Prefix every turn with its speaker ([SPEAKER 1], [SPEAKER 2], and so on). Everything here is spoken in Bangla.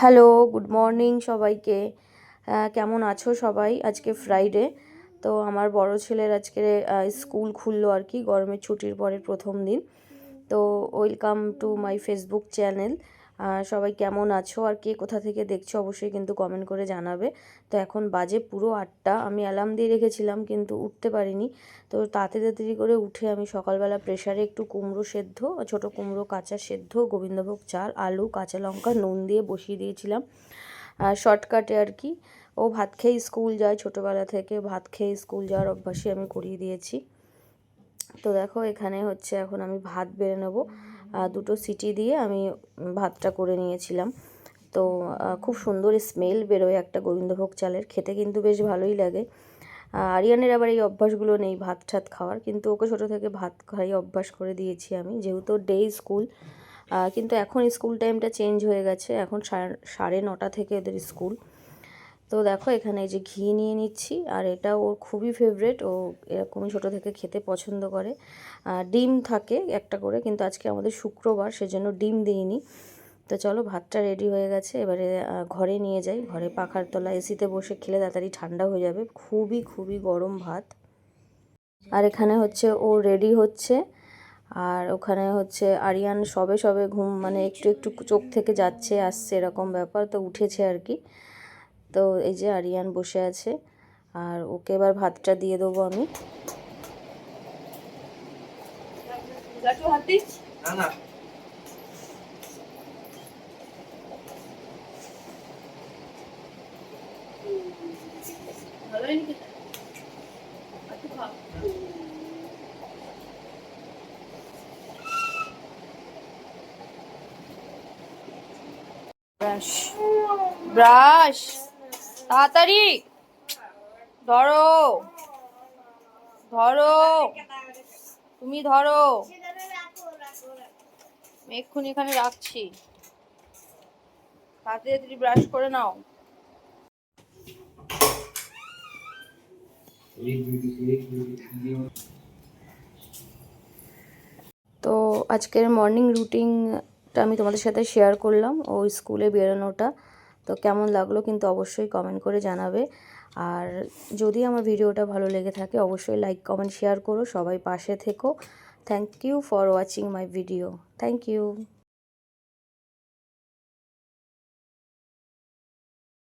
[SPEAKER 1] হ্যালো, গুড মর্নিং সবাইকে। কেমন আছো সবাই? আজকে ফ্রাইডে, তো আমার বড় ছেলের আজকে স্কুল খুললো আর কি, গরমের ছুটির পরে প্রথম দিন। তো welcome to my Facebook channel. সবাই কেমন আছো আর কে কোথা থেকে দেখছো অবশ্যই কিন্তু কমেন্ট করে জানাবে। তো এখন বাজে পুরো 8টা। আমি অ্যালার্ম দিয়ে রেখেছিলাম কিন্তু উঠতে পারিনি। তো তাড়াতাড়ি করে উঠে আমি সকালবেলা প্রেসারে একটু কুমড়ো সেদ্ধ, ছোটো কুমড়ো কাঁচা সেদ্ধ, গোবিন্দভোগ চাল, আলু, কাঁচা লঙ্কা, নুন দিয়ে বসিয়ে দিয়েছিলাম শর্টকাটে আর কি। ও ভাত খেয়ে স্কুল যায়, ছোটোবেলা থেকে ভাত খেয়ে স্কুল যাওয়ার অভ্যাসই আমি করিয়ে দিয়েছি। তো দেখো এখানে হচ্ছে এখন আমি ভাত বেড়ে নেবো। দুটো সিটি দিয়ে আমি ভাতটা করে নিয়েছিলাম। তো খুব সুন্দর স্মেল বেরোয় একটা গোবিন্দভোগ চালের, খেতে কিন্তু বেশ ভালোই লাগে। আরিয়ানের আবার এই অভ্যাসগুলো নেই ভাত ঠাত খাওয়ার, কিন্তু ওকে ছোটো থেকে ভাত খাই অভ্যাস করে দিয়েছি আমি, যেহেতু ডে স্কুল। কিন্তু এখন স্কুল টাইমটা চেঞ্জ হয়ে গেছে, এখন 9:30 থেকে এদের স্কুল। তো দেখো এখানে এই যে ঘি নিয়ে নিচ্ছি, আর এটা ওর খুবই ফেভারেট, ও এরকমই ছোটো থেকে খেতে পছন্দ করে। ডিম থাকে একটা করে, কিন্তু আজকে আমাদের শুক্রবার, সেজন্য ডিম দিইনি। তো চলো ভাতটা রেডি হয়ে গেছে, এবারে ঘরে নিয়ে যাই। ঘরে পাখার তলা এসিতে বসে খেলে তাড়াতাড়ি ঠান্ডা হয়ে যাবে, খুবই খুবই গরম ভাত। আর এখানে হচ্ছে ও রেডি হচ্ছে, আর ওখানে হচ্ছে আরিয়ান সবে সবে ঘুম, মানে একটু একটু চোখ থেকে যাচ্ছে আসছে এরকম ব্যাপার, তো উঠেছে আর কি। তো এই যে আরিয়ান বসে আছে, আর ওকে এবার ভাতটা দিয়ে দেবো আমি। ব্রাশ ব্রাশ তাড়াতাড়ি ধরো, ধরো, তুমি ধরো, এক্ষুনি এখানে রাখছি, তাড়াতাড়ি ব্রাশ করে নাও। তো আজকের মর্নিং রুটিনটা আমি তোমাদের সাথে শেয়ার করলাম, ও স্কুলে বেরোনোটা। তো কেমন লাগলো কিন্তু অবশ্যই কমেন্ট করে জানাবে। আর যদি আমার ভিডিওটা ভালো লেগে থাকে অবশ্যই লাইক কমেন্ট শেয়ার করো, সবাই পাশে থেকো। Thank you for watching my video. Thank you.